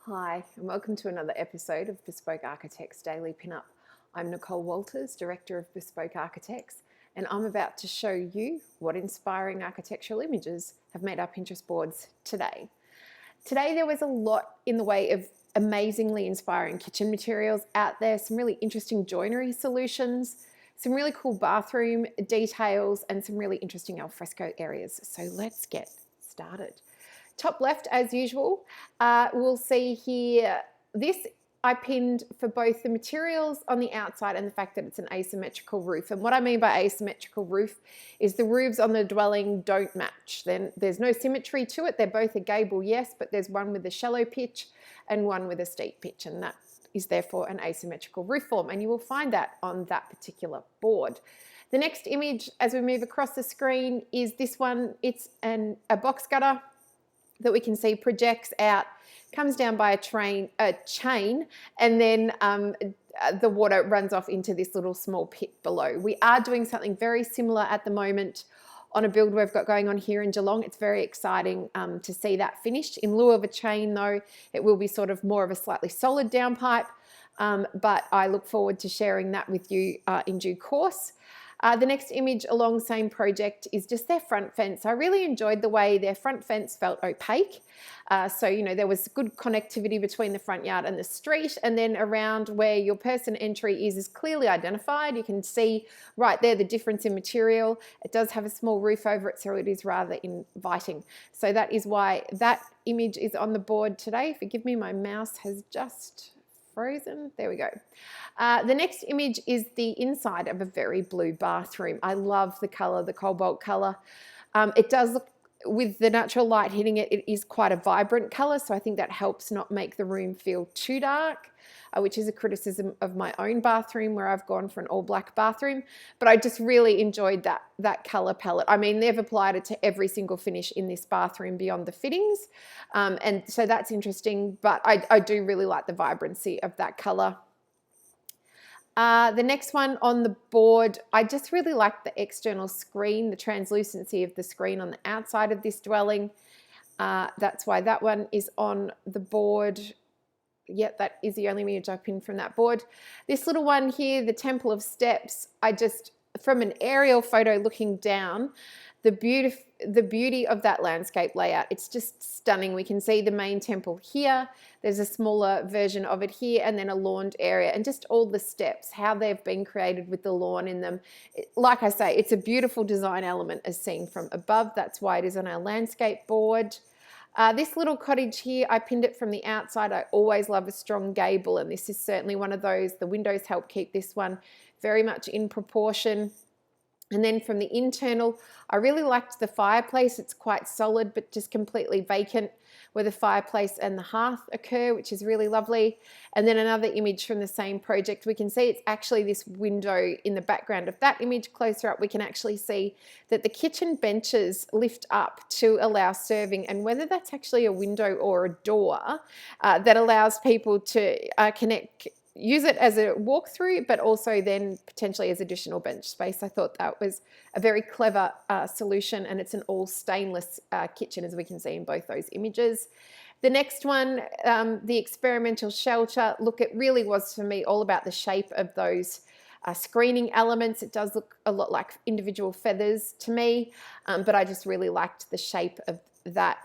Hi, and welcome to another episode of Bespoke Architects Daily Pinup. I'm Nicole Walters, Director of Bespoke Architects, and I'm about to show you what inspiring architectural images have made our Pinterest boards today. Today there was a lot in the way of amazingly inspiring kitchen materials out there, some really interesting joinery solutions, some really cool bathroom details, and some really interesting alfresco areas. So let's get started. Top left, as usual, we'll see here this I pinned for both the materials on the outside and the fact that it's an asymmetrical roof. And what I mean by asymmetrical roof is the roofs on the dwelling don't match. Then there's no symmetry to it. They're both a gable, yes, but there's one with a shallow pitch and one with a steep pitch, and that is therefore an asymmetrical roof form. And you will find that on that particular board. The next image, as we move across the screen, is this one. It's a box gutter that we can see projects out, comes down by a chain, and then the water runs off into this little small pit below. We are doing something very similar at the moment on a build we've got going on here in Geelong. It's very exciting to see that finished. In lieu of a chain though, it will be sort of more of a slightly solid downpipe, but I look forward to sharing that with you in due course. The next image along same project is just their front fence. I really enjoyed the way their front fence felt opaque. So, you know, there was good connectivity between the front yard and the street, and then around where your person entry is clearly identified. You can see right there the difference in material. It does have a small roof over it, so it is rather inviting. So that is why that image is on the board today. Forgive me, my mouse has just frozen. There we go. The next image is the inside of a very blue bathroom. I love the color, the cobalt color. It does look, with the natural light hitting it, it is quite a vibrant color, so I think that helps not make the room feel too dark, which is a criticism of my own bathroom where I've gone for an all black bathroom. But I just really enjoyed that color palette. I mean, they've applied it to every single finish in this bathroom beyond the fittings, and so that's interesting, but I do really like the vibrancy of that color. The next one on the board, I just really like the external screen, the translucency of the screen on the outside of this dwelling. That's why that one is on the board. Yep, that is the only image I pinned from that board. This little one here, the Temple of Steps, from an aerial photo looking down, the beauty of that landscape layout, it's just stunning. We can see the main temple here. There's a smaller version of it here, and then a lawned area, and just all the steps, how they've been created with the lawn in them. Like I say, it's a beautiful design element as seen from above. That's why it is on our landscape board. This little cottage here, I pinned it from the outside. I always love a strong gable, and this is certainly one of those. The windows help keep this one very much in proportion. And then from the internal, I really liked the fireplace. It's quite solid, but just completely vacant, where the fireplace and the hearth occur, which is really lovely. And then another image from the same project, we can see it's actually this window in the background of that image. Closer up, we can actually see that the kitchen benches lift up to allow serving, and whether that's actually a window or a door that allows people to use it as a walkthrough, but also then potentially as additional bench space. I thought that was a very clever solution, and it's an all stainless kitchen, as we can see in both those images. The next one, the experimental shelter, look, it really was for me all about the shape of those screening elements. It does look a lot like individual feathers to me, but I just really liked the shape of that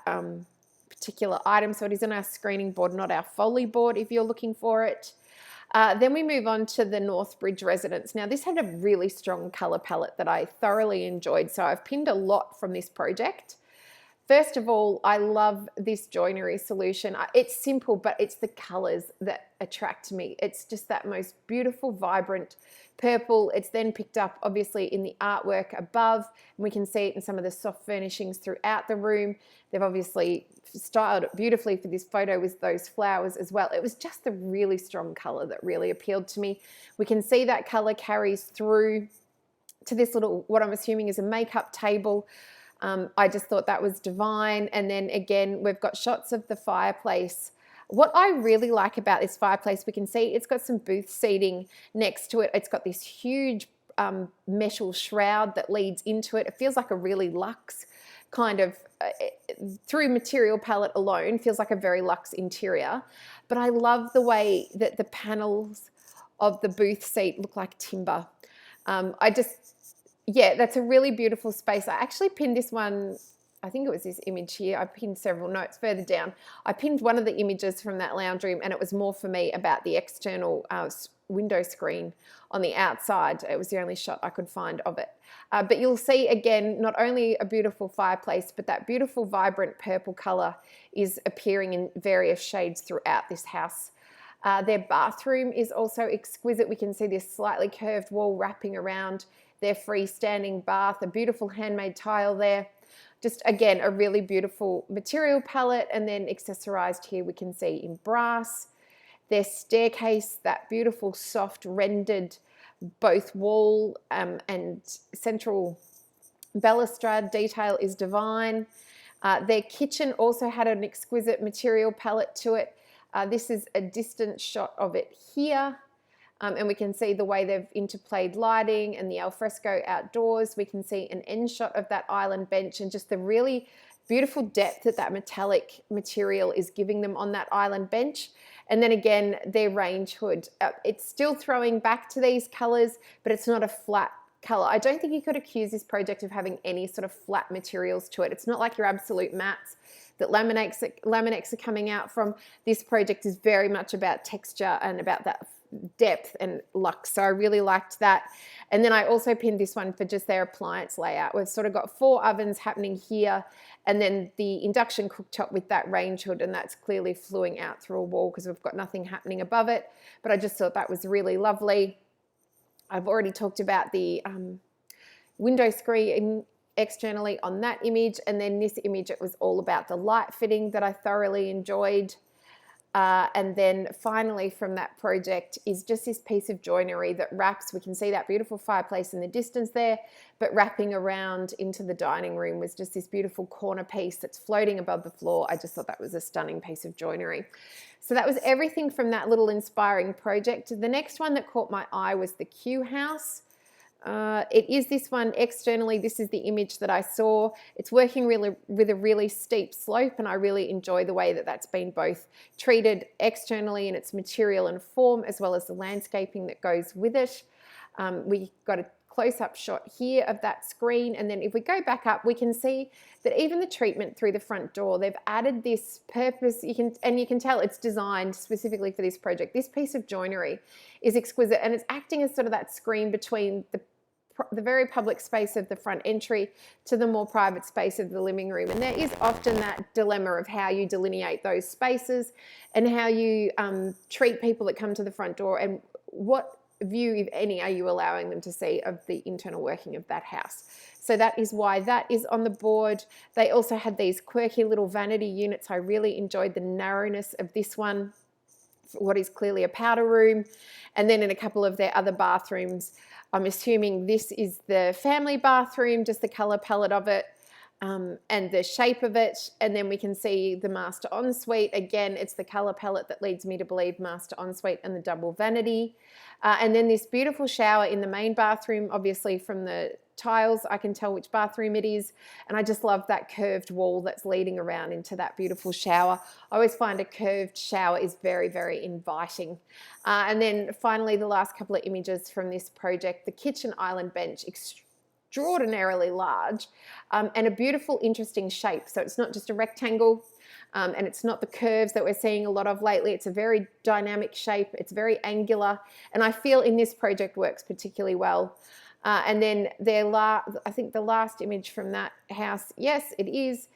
particular item. So it is on our screening board, not our Foley board if you're looking for it. Then we move on to the Northbridge residence. Now, this had a really strong colour palette that I thoroughly enjoyed, so I've pinned a lot from this project. First of all, I love this joinery solution. It's simple, but it's the colours that attract me. It's just that most beautiful, vibrant purple. It's then picked up, obviously, in the artwork above, and we can see it in some of the soft furnishings throughout the room. They've obviously styled it beautifully for this photo with those flowers as well. It was just the really strong colour that really appealed to me. We can see that colour carries through to this little, what I'm assuming is a makeup table. I just thought that was divine. And then again, we've got shots of the fireplace. What I really like about this fireplace, we can see it's got some booth seating next to it. It's got this huge metal shroud that leads into it. It feels like a really luxe kind of through material palette alone feels like a very luxe interior. But I love the way that the panels of the booth seat look like timber. Yeah, that's a really beautiful space. I actually pinned this one, I think it was this image here. I pinned several notes further down. I pinned one of the images from that lounge room, and it was more for me about the external window screen on the outside. It was the only shot I could find of it. But you'll see again, not only a beautiful fireplace, but that beautiful vibrant purple color is appearing in various shades throughout this house. Their bathroom is also exquisite. We can see this slightly curved wall wrapping around their freestanding bath, a beautiful handmade tile there. Just again, a really beautiful material palette, and then accessorized here we can see in brass. Their staircase, that beautiful soft rendered both wall and central balustrade detail is divine. Their kitchen also had an exquisite material palette to it. This is a distant shot of it here. And we can see the way they've interplayed lighting and the alfresco outdoors. We can see an end shot of that island bench and just the really beautiful depth that that metallic material is giving them on that island bench. And then again, their range hood. It's still throwing back to these colors, but it's not a flat color. I don't think you could accuse this project of having any sort of flat materials to it. It's not like your absolute mattes that laminates are coming out from. This project is very much about texture and about that depth and luxe. So I really liked that. And then I also pinned this one for just their appliance layout. We've sort of got 4 ovens happening here, and then the induction cooktop with that range hood, and that's clearly flowing out through a wall because we've got nothing happening above it. But I just thought that was really lovely. I've already talked about the window screen externally on that image, and then this image, it was all about the light fitting that I thoroughly enjoyed. And then finally from that project is just this piece of joinery that wraps. We can see that beautiful fireplace in the distance there, but wrapping around into the dining room was just this beautiful corner piece that's floating above the floor. I just thought that was a stunning piece of joinery. So that was everything from that little inspiring project. The next one that caught my eye was the Q house. It is this one externally. This is the image that I saw. It's working really with a really steep slope, and I really enjoy the way that that's been both treated externally in its material and form, as well as the landscaping that goes with it. We got a close-up shot here of that screen, and then if we go back up, we can see that even the treatment through the front door, they've added this purpose. You can tell it's designed specifically for this project. This piece of joinery is exquisite, and it's acting as sort of that screen between the very public space of the front entry to the more private space of the living room. And there is often that dilemma of how you delineate those spaces and how you treat people that come to the front door, and what view, if any, are you allowing them to see of the internal working of that house. So that is why that is on the board. They also had these quirky little vanity units. I really enjoyed the narrowness of this one, what is clearly a powder room. And then in a couple of their other bathrooms, I'm assuming this is the family bathroom, just the color palette of it and the shape of it. And then we can see the master ensuite. Again, it's the color palette that leads me to believe master ensuite and the double vanity. And then this beautiful shower in the main bathroom. Obviously from the tiles, I can tell which bathroom it is. And I just love that curved wall that's leading around into that beautiful shower. I always find a curved shower is very, very inviting. And then finally, the last couple of images from this project, the kitchen island bench, extraordinarily large and a beautiful, interesting shape. So it's not just a rectangle. And it's not the curves that we're seeing a lot of lately. It's a very dynamic shape. It's very angular. And I feel in this project works particularly well. And then I think the last image from that house, yes, it is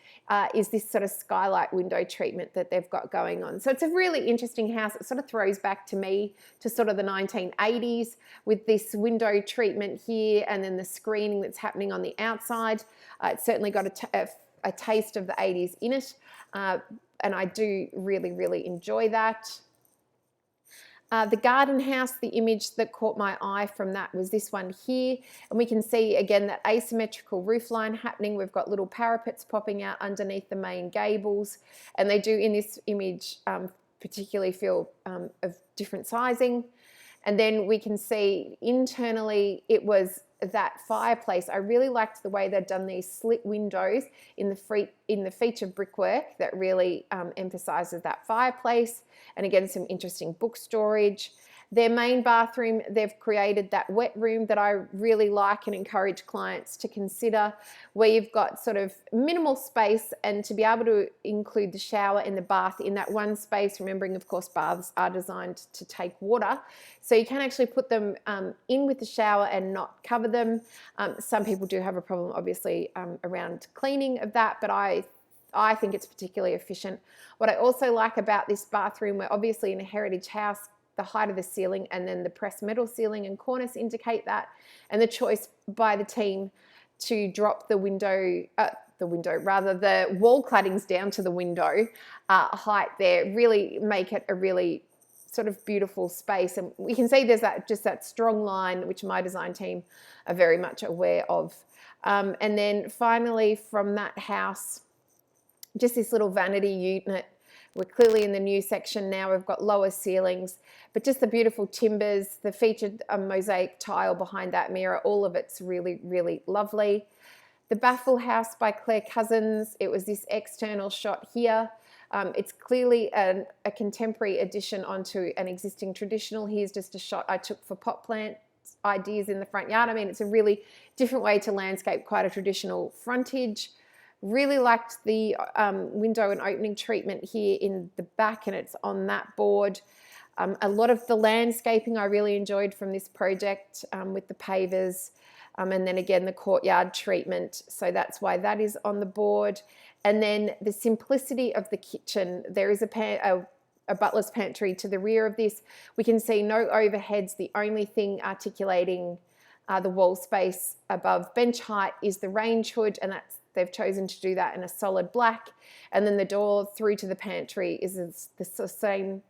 this sort of skylight window treatment that they've got going on. So it's a really interesting house. It sort of throws back to me to sort of the 1980s with this window treatment here, and then the screening that's happening on the outside. It's certainly got a taste of the 80s in it. And I do really, really enjoy that. The garden house, the image that caught my eye from that was this one here. And we can see again that asymmetrical roof line happening. We've got little parapets popping out underneath the main gables. And they do in this image particularly feel of different sizing. And then we can see internally it was that fireplace. I really liked the way they'd done these slit windows in the feature brickwork that really emphasizes that fireplace. And again, some interesting book storage. Their main bathroom, they've created that wet room that I really like and encourage clients to consider, where you've got sort of minimal space, and to be able to include the shower and the bath in that one space, remembering of course baths are designed to take water. So you can actually put them in with the shower and not cover them. Some people do have a problem obviously around cleaning of that, but I think it's particularly efficient. What I also like about this bathroom, we're obviously in a heritage house, the height of the ceiling and then the pressed metal ceiling and cornice indicate that, and the choice by the team to drop the wall claddings down to the window height there really make it a really sort of beautiful space. And we can see there's that strong line which my design team are very much aware of. And then finally from that house, just this little vanity unit. We're clearly in the new section now. We've got lower ceilings, but just the beautiful timbers, the featured mosaic tile behind that mirror, all of it's really, really lovely. The Baffle House by Claire Cousins, it was this external shot here. It's clearly a contemporary addition onto an existing traditional. Here's just a shot I took for pot plant ideas in the front yard. I mean, it's a really different way to landscape quite a traditional frontage. Really liked the window and opening treatment here in the back, and it's on that board. A lot of the landscaping I really enjoyed from this project with the pavers, and then again the courtyard treatment, so that's why that is on the board. And then the simplicity of the kitchen. There is a butler's pantry to the rear of this. We can see no overheads. The only thing articulating the wall space above bench height is the range hood, and they've chosen to do that in a solid black. And then the door through to the pantry is the same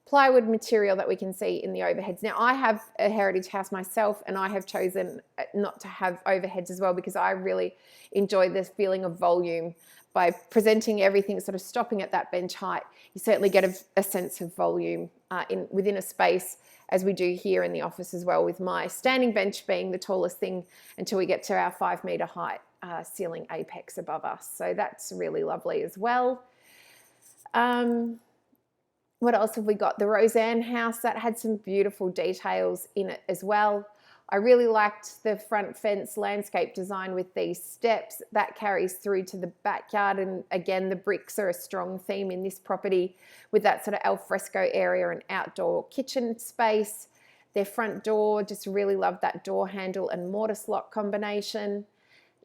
plywood material that we can see in the overheads. Now, I have a heritage house myself, and I have chosen not to have overheads as well, because I really enjoy this feeling of volume. By presenting everything sort of stopping at that bench height, you certainly get a sense of volume within a space, as we do here in the office as well, with my standing bench being the tallest thing until we get to our 5 metre height ceiling apex above us. So that's really lovely as well. What else have we got? The Roseanne house, that had some beautiful details in it as well. I really liked the front fence landscape design with these steps. That carries through to the backyard, and again the bricks are a strong theme in this property, with that sort of alfresco area and outdoor kitchen space. Their front door, just really loved that door handle and mortise lock combination.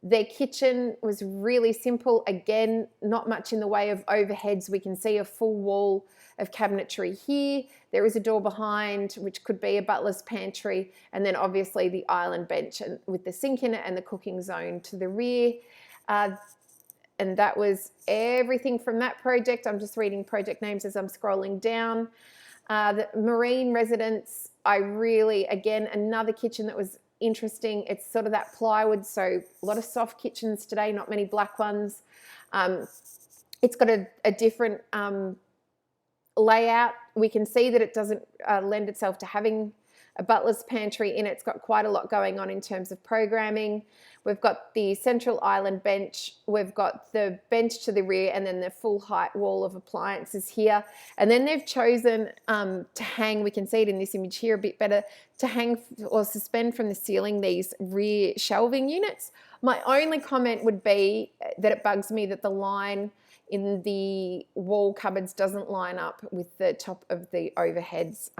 Their kitchen was really simple. Again, not much in the way of overheads. We can see a full wall of cabinetry here. There is a door behind, which could be a butler's pantry, and then obviously the island bench and with the sink in it and the cooking zone to the rear. And that was everything from that project. I'm just reading project names as I'm scrolling down. The Marine Residence, again, another kitchen that was interesting. It's sort of that plywood, so a lot of soft kitchens today, not many black ones. It's got a different layout. We can see that it doesn't lend itself to having a butler's pantry in it. It's got quite a lot going on in terms of programming. We've got the central island bench, we've got the bench to the rear, and then the full height wall of appliances here. And then they've chosen to hang, we can see it in this image here a bit better, to hang or suspend from the ceiling these rear shelving units. My only comment would be that it bugs me that the line in the wall cupboards doesn't line up with the top of the overheads.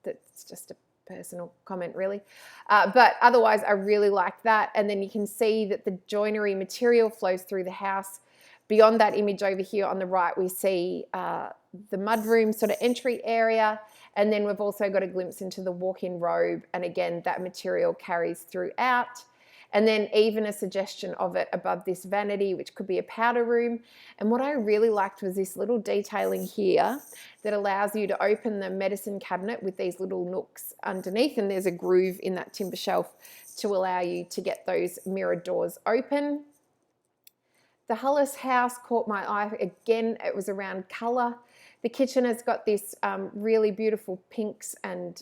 That's just a personal comment really, but otherwise I really like that. And then you can see that the joinery material flows through the house. Beyond that image over here on the right, we see the mudroom sort of entry area, and then we've also got a glimpse into the walk-in robe, and again that material carries throughout. And then even a suggestion of it above this vanity, which could be a powder room. And what I really liked was this little detailing here that allows you to open the medicine cabinet with these little nooks underneath, and there's a groove in that timber shelf to allow you to get those mirrored doors open. The Hullis house caught my eye. Again, it was around colour. The kitchen has got this really beautiful pinks and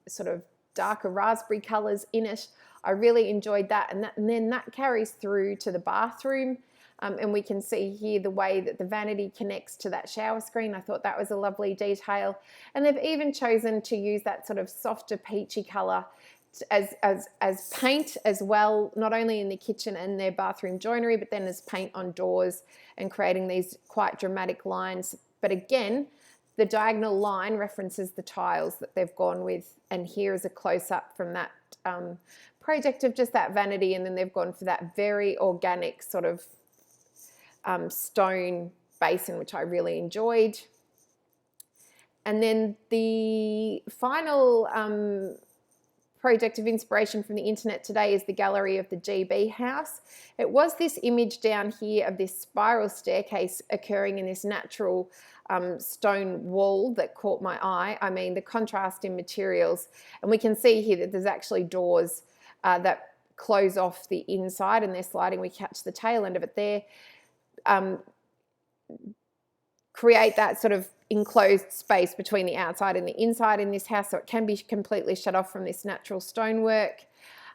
sort of darker raspberry colors in it. I really enjoyed that. And then that carries through to the bathroom. And we can see here the way that the vanity connects to that shower screen. I thought that was a lovely detail. And they've even chosen to use that sort of softer peachy color as paint as well, not only in the kitchen and their bathroom joinery, but then as paint on doors and creating these quite dramatic lines. But again, the diagonal line references the tiles that they've gone with. And here is a close-up from that project of just that vanity, and then they've gone for that very organic sort of stone basin, which I really enjoyed. And then the final project of inspiration from the internet today is the gallery of the GB house. It was this image down here of this spiral staircase occurring in this natural stone wall that caught my eye. I mean, the contrast in materials, and we can see here that there's actually doors that close off the inside and they're sliding. We catch the tail end of it there. Create that sort of enclosed space between the outside and the inside in this house, so it can be completely shut off from this natural stonework.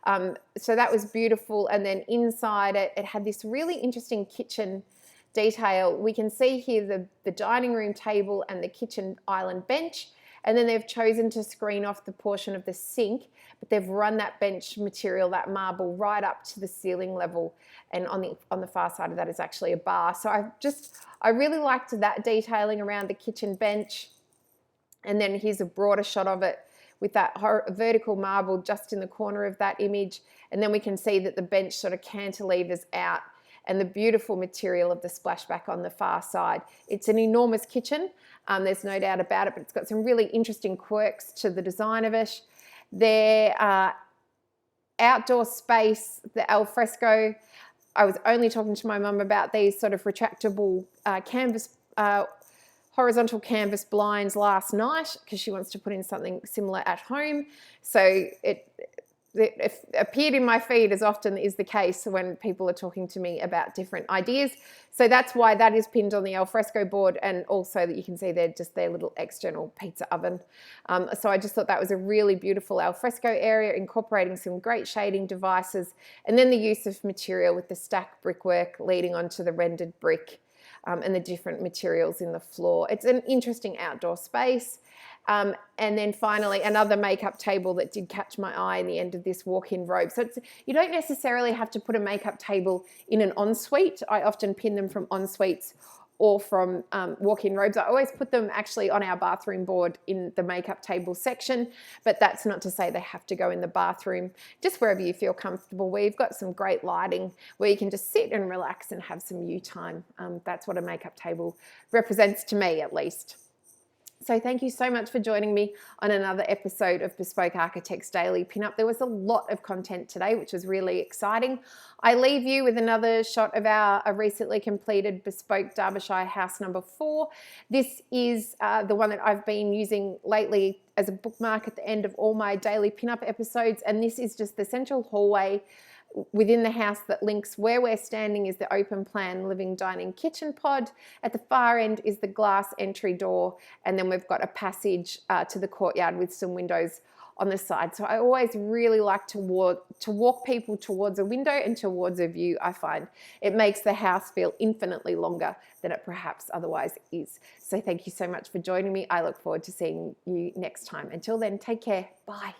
So that was beautiful. And then inside it had this really interesting kitchen detail. We can see here the dining room table and the kitchen island bench, and then they've chosen to screen off the portion of the sink, but they've run that bench material, that marble, right up to the ceiling level, and on the far side of that is actually a bar. So I really liked that detailing around the kitchen bench. And then here's a broader shot of it with that vertical marble just in the corner of that image, and then we can see that the bench sort of cantilevers out, and the beautiful material of the splashback on the far side. It's an enormous kitchen, there's no doubt about it, but it's got some really interesting quirks to the design of it. Their outdoor space, the al fresco, I was only talking to my mum about these sort of retractable canvas, horizontal canvas blinds last night, because she wants to put in something similar at home. So it appeared in my feed, as often is the case when people are talking to me about different ideas. So that's why that is pinned on the alfresco board, and also that you can see there just their little external pizza oven. So I just thought that was a really beautiful alfresco area, incorporating some great shading devices, and then the use of material with the stacked brickwork leading onto the rendered brick, and the different materials in the floor. It's an interesting outdoor space. And then finally, another makeup table that did catch my eye in the end of this walk-in robe. So you don't necessarily have to put a makeup table in an ensuite. I often pin them from ensuites or from walk-in robes. I always put them actually on our bathroom board in the makeup table section, but that's not to say they have to go in the bathroom, just wherever you feel comfortable. We've got some great lighting where you can just sit and relax and have some you time. That's what a makeup table represents to me, at least. So thank you so much for joining me on another episode of Bespoke Architects Daily Pinup. There was a lot of content today, which was really exciting. I leave you with another shot of our recently completed Bespoke Derbyshire house number 4. This is the one that I've been using lately as a bookmark at the end of all my daily Pinup episodes. And this is just the central hallway within the house that links where we're standing is the open plan living, dining, kitchen pod. At the far end is the glass entry door, and then we've got a passage to the courtyard with some windows on the side. So I always really like to walk people towards a window and towards a view. I find it makes the house feel infinitely longer than it perhaps otherwise is. So thank you so much for joining me. I look forward to seeing you next time. Until then, take care. Bye.